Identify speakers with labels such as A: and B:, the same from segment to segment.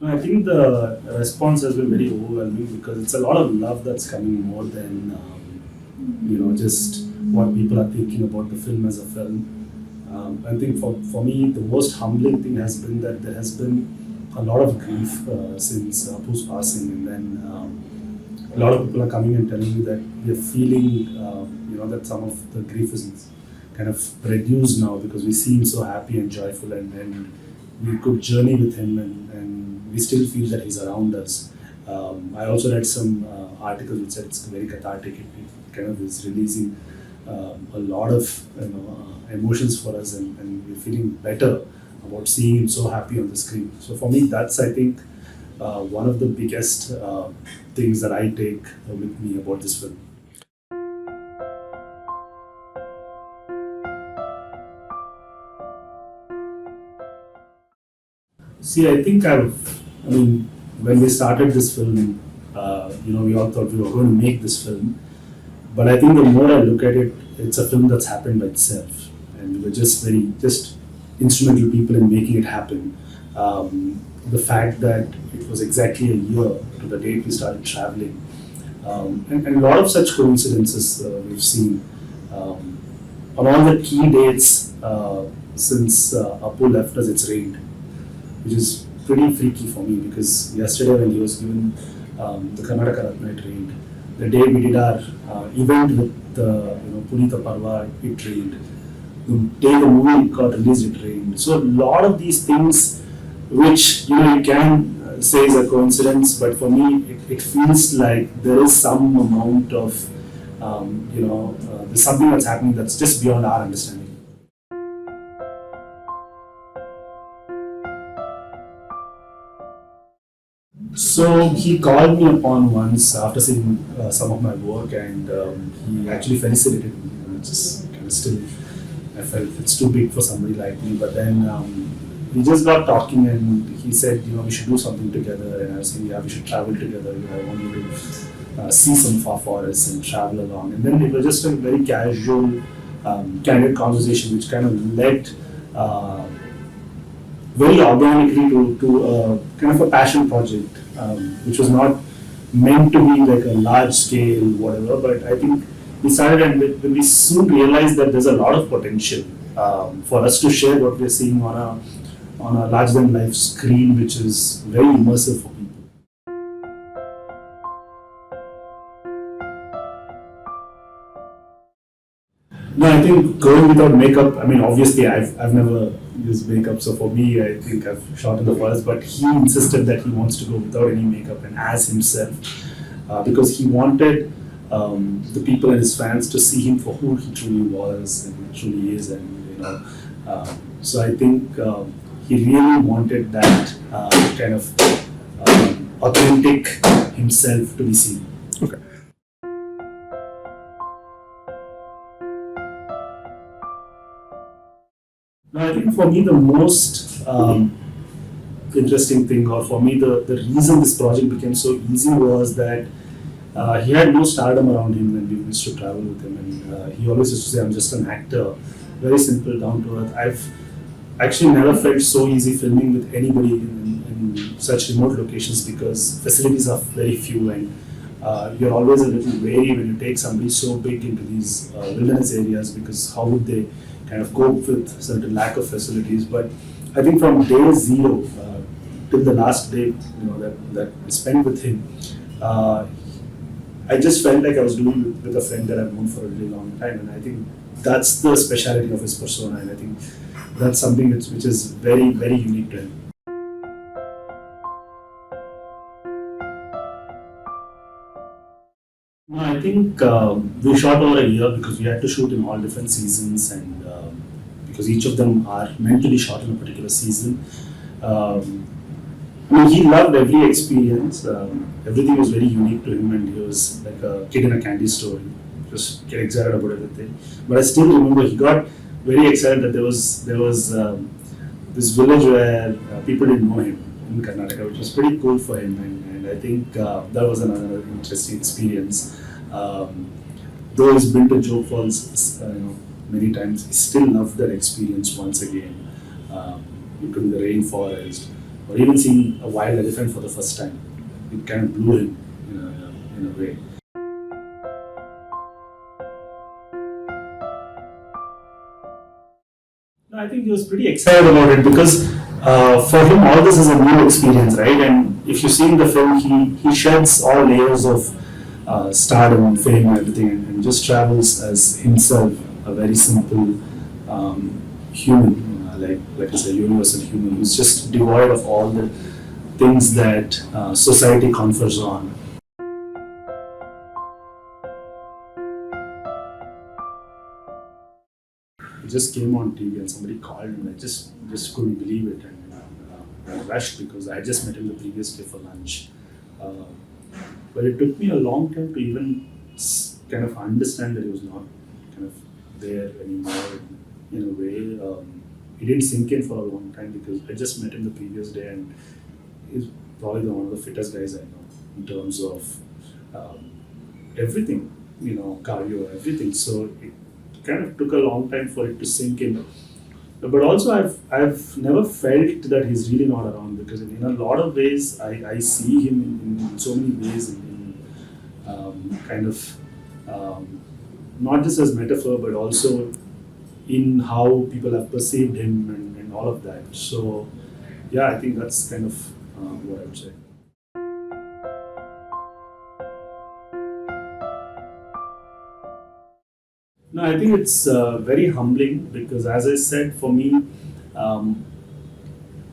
A: I think the response has been very overwhelming because it's a lot of love that's coming more than just what people are thinking about the film as a film. I think for me the most humbling thing has been that there has been a lot of grief since Appu's passing, and then a lot of people are coming and telling me that they're feeling that some of the grief is kind of reduced now because we see him so happy and joyful, and we could journey with him, and we still feel that he's around us. I also read some articles which said it's very cathartic. It kind of is releasing a lot of emotions for us, and we're feeling better about seeing him so happy on the screen. So for me, that's I think one of the biggest things that I take with me about this film. See, I think I mean, when we started this film, we all thought we were going to make this film. But I think the more I look at it, it's a film that's happened by itself. And we were just instrumental people in making it happen. The fact that it was exactly a year to the date we started traveling. And a lot of such coincidences we've seen. On all the key dates since Appu left us, it's rained, which is pretty freaky for me because yesterday when he was given the Karnataka Ratna, it rained. The day we did our event with Puneeth Parva, it rained. The day the movie got released, it rained. So a lot of these things, which you can say is a coincidence, but for me it feels like there is some amount of there's something that's happening that's just beyond our understanding. So he called me upon once after seeing some of my work, and he actually felicitated me. Just kind of still, I felt it's too big for somebody like me. But then we just got talking, and he said, we should do something together. And I was saying, yeah, we should travel together. I want you to see some far forests and travel along. And then it was just a very casual, candid conversation, which kind of led. Very organically to kind of a passion project, which was not meant to be like a large scale whatever, but I think we started, and when we soon realized that there's a lot of potential for us to share what we're seeing on a larger than life screen, which is very immersive for people. No, I think going without makeup, I mean, obviously, I've never used makeup, so for me, I think I've shot in the forest, but he insisted that he wants to go without any makeup and as himself because he wanted the people and his fans to see him for who he truly was and truly is, and so I think he really wanted that kind of authentic himself to be seen.
B: Okay.
A: Now, I think for me the most interesting thing, or for me the reason this project became so easy was that he had no stardom around him when we used to travel with him, and he always used to say, "I'm just an actor," very simple, down to earth. I've actually never felt so easy filming with anybody in such remote locations because facilities are very few, and you're always a little wary when you take somebody so big into these wilderness areas because how would they kind of cope with certain lack of facilities. But I think from day zero till the last day, that I spent with him, I just felt like I was doing it with a friend that I've known for a really long time, and I think that's the speciality of his persona, and I think that's something which is very, very unique to him. No, I think we shot over a year because we had to shoot in all different seasons, and because each of them are meant to be shot in a particular season. I mean, he loved every experience. Everything was very unique to him, and he was like a kid in a candy store. Just get excited about everything. But I still remember he got very excited that there was this village where people didn't know him in Karnataka, which was pretty cool for him, and I think that was another interesting experience. Though he's been to Joe Falls, many times, he still loved that experience once again. Into the rainforest, or even seeing a wild elephant for the first time. It kind of blew him in a way. No, I think he was pretty excited about it because for him all this is a new experience, right? And if you see in the film, he sheds all layers of stardom, fame, and everything, and just travels as himself, a very simple human, like I said, universal human who's just devoid of all the things that society confers on. It just came on TV and somebody called and I just couldn't believe it, and I rushed because I had just met him the previous day for lunch. Uh, but it took me a long time to even kind of understand that he was not kind of there anymore in a way. He didn't sink in for a long time because I just met him the previous day and he's probably one of the fittest guys I know in terms of um, everything, cardio, everything. So it kind of took a long time for it to sink in. But also, I've never felt that he's really not around because in a lot of ways, I see him in so many ways kind of not just as metaphor, but also in how people have perceived him and all of that. So, yeah, I think that's kind of what I would say. No, I think it's very humbling because, as I said, for me, um,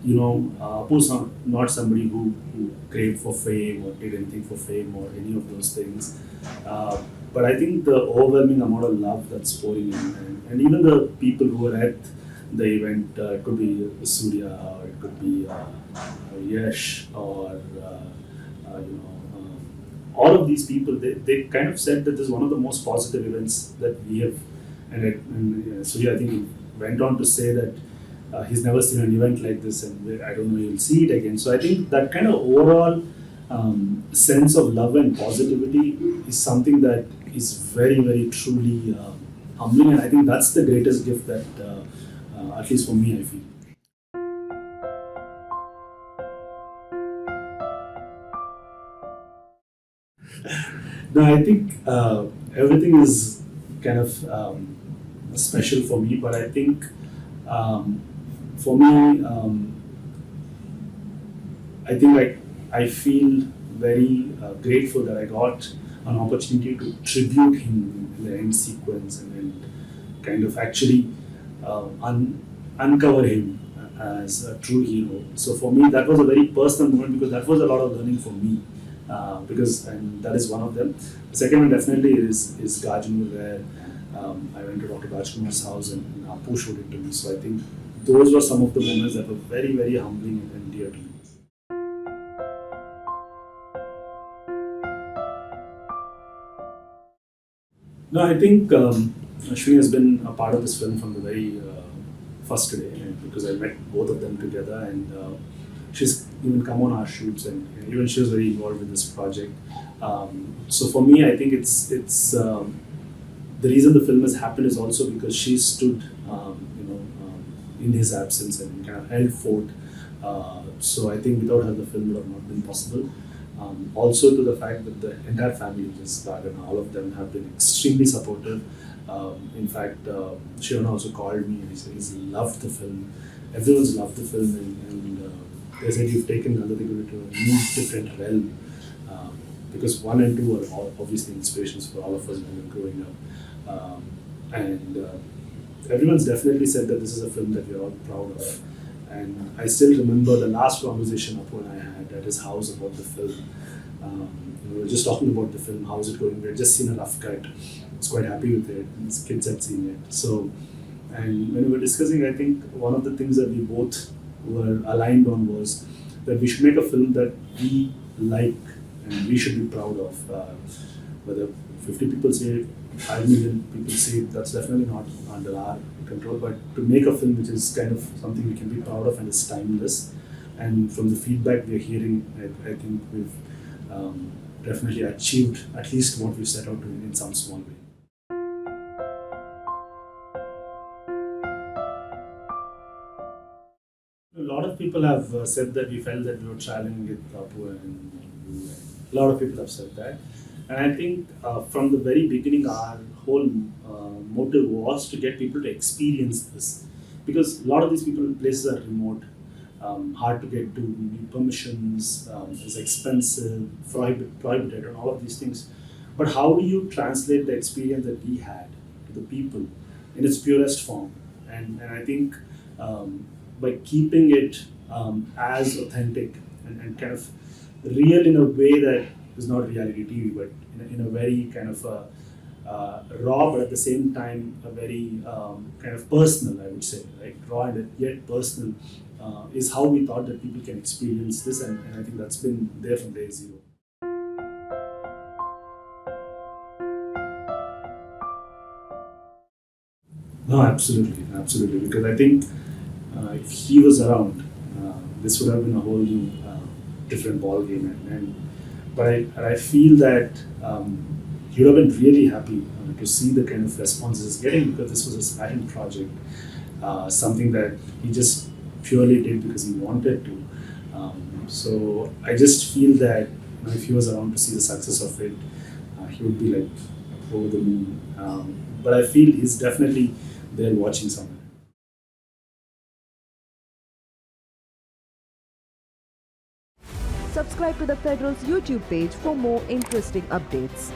A: Appu's not somebody who craved for fame or did anything for fame or any of those things. But I think the overwhelming amount of love that's pouring in, and even the people who were at the event, it could be Surya or it could be Yash or all of these people, they kind of said that this is one of the most positive events that we have. And Surya, I think, he went on to say that he's never seen an event like this, and I don't know he'll see it again. So I think that kind of overall sense of love and positivity is something that is very, very truly humbling, and I think that's the greatest gift that, at least for me, I feel. No, I think everything is kind of special for me, but I think um, for me, I think I feel very grateful that I got an opportunity to tribute him in the end sequence and kind of actually uncover him as a true hero. So for me, that was a very personal moment because that was a lot of learning for me. Because and that is one of them. The second one definitely is Gajnu, where I went to Dr. Rajkumar's house and Appu showed it to me. So I think those were some of the moments that were very, very humbling and dear to me. No, I think Ashwini has been a part of this film from the very first day because I met both of them together, and she's even come on our shoots, and even she was very involved with this project. So for me, I think it's the reason the film has happened is also because she stood, in his absence and kind of held fort. So I think without her, the film would have not been possible. Also to the fact that the entire family, just Gagan, all of them have been extremely supportive. In fact, Shiona also called me and he said he's loved the film. Everyone's loved the film, and they said you've taken Gandhada Gudi to a new different realm. Because one and two are obviously inspirations for all of us when we were growing up. And everyone's definitely said that this is a film that we're all proud of. And I still remember the last conversation Appu and I had at his house about the film. We were just talking about the film, how's it going? We had just seen a rough cut. I was quite happy with it. And his kids had seen it. So, and when we were discussing, I think one of the things that we both were aligned on was that we should make a film that we like and we should be proud of. Whether 50 people say it, 5 million people say it, that's definitely not under our control. But to make a film which is kind of something we can be proud of and is timeless, and from the feedback we're hearing, I think we've definitely achieved at least what we set out to in some small way. lot of people have said that we felt that we were traveling with Appu and you. A lot of people have said that. And I think from the very beginning, our whole motive was to get people to experience this. Because a lot of these people, places are remote, hard to get to, need permissions, is expensive, prohibited, and all of these things. But how do you translate the experience that we had to the people in its purest form? And I think by keeping it as authentic and kind of real in a way that is not reality TV, but in a very kind of raw, but at the same time a very kind of personal, I would say, right? Raw and yet personal is how we thought that people can experience this, and I think that's been there from day zero. No, absolutely, absolutely. Because I think if he was around, this would have been a whole new, different ball game. But I feel that he would have been really happy to see the kind of responses he's getting, because this was his passion project, something that he just purely did because he wanted to. So I just feel that if he was around to see the success of it, he would be like over the moon. But I feel he's definitely there watching somewhere.
B: Subscribe to the Federal's YouTube page for more interesting updates.